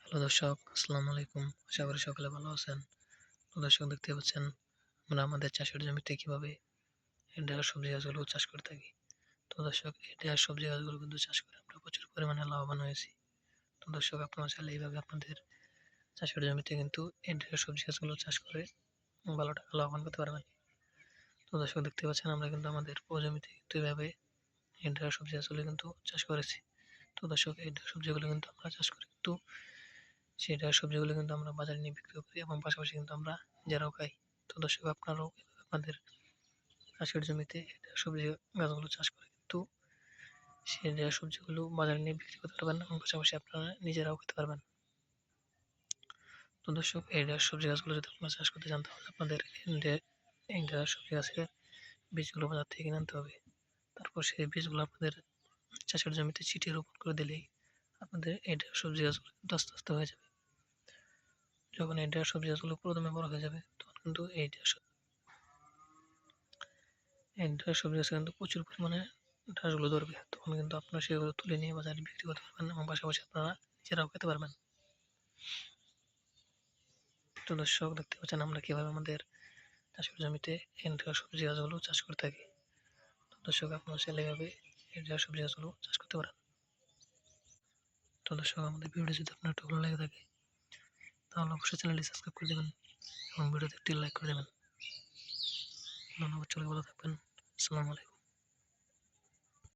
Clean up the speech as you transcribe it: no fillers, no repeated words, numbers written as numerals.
Hello দর্শক, আসসালামু আলাইকুম। আশা করি সকলে ভালো আছেন। তো দর্শক দেখতে পাচ্ছেন আমরা আমাদের চাষের জমিতে কিভাবে এই ঢেঁড়স সবজি গাছগুলো চাষ করে থাকি। তো দর্শক এই ঢেঁড়স সবজি গাছগুলো কিন্তু চাষ করে আমরা প্রচুর পরিমাণে লাভবান হয়েছি। তো দর্শক আপনারা চাইলে এইভাবে আপনাদের চাষের জমিতে কিন্তু এই ঢেঁড়স সবজি গাছগুলো চাষ করে ভালো টাকা লাভবান করতে পারবেন। তো দর্শক দেখতে পাচ্ছেন আমরা কিন্তু আমাদের পুরো জমিতে কিন্তু এভাবে এই ঢেঁড়স সবজি গাছগুলো কিন্তু চাষ করেছি। তো দর্শক এই ঢেঁড়স সবজিগুলো কিন্তু আমরা চাষ করে কিন্তু সেটা সবজিগুলো কিন্তু আমরা বাজারে নিয়ে বিক্রি করি এবং পাশাপাশি কিন্তু আমরা নিজেরাও খাই। তো দর্শক আপনারাও আপনাদের চাষের জমিতে এটা সবজি গাছগুলো চাষ করে কিন্তু সেটা সবজিগুলো বাজারে নিয়ে বিক্রি করতে পারবেন এবং পাশাপাশি আপনারা নিজেরাও খেতে পারবেন। তো দর্শক এই ঢেঁড়স সবজি গাছগুলো যদি আপনারা চাষ করতে চান তাহলে আপনাদের এই ঢেঁড়স সবজি গাছের বীজগুলো বাজার থেকে কিনে আনতে হবে। তারপর সেই বীজগুলো আপনাদের চাষের জমিতে ছিটিয়ে রোপণ করে দিলেই আপনাদের এই ঢেঁড়স সবজি গাছগুলো কিন্তু আস্তে আস্তে হয়ে যাবে। যখন এই ঢেঁড়স সবজি গাছগুলো পুরোদমে বড় হয়ে যাবে তখন কিন্তু এই ঢেঁড়স সবজি গাছে কিন্তু প্রচুর পরিমাণে ঢেঁড়সগুলো ধরবে। তখন কিন্তু আপনারা সেগুলো তুলে নিয়ে বাজারে বিক্রি করতে পারবেন এবং পাশাপাশি আপনারা নিজেরাও খেতে পারবেন। তো দর্শক দেখতে পাচ্ছেন আমরা কিভাবে আমাদের চাষের জমিতে এই ঢেঁড়স সবজি গাছগুলো চাষ করে থাকি। তো দর্শক আপনারা চাইলে এভাবে এই ঢেঁড়স সবজি গাছগুলো চাষ করতে পারেন। তো দর্শক আমাদের ভিডিওটি যদি আপনার একটু ভালো লেগে থাকে তাহলে অবশ্যই চ্যানেলটি সাবস্ক্রাইব করে দেবেন এবং ভিডিওতে একটি লাইক করে দেবেন। ধন্যবাদ, সবাই ভালো থাকবেন। আসসালামু আলাইকুম।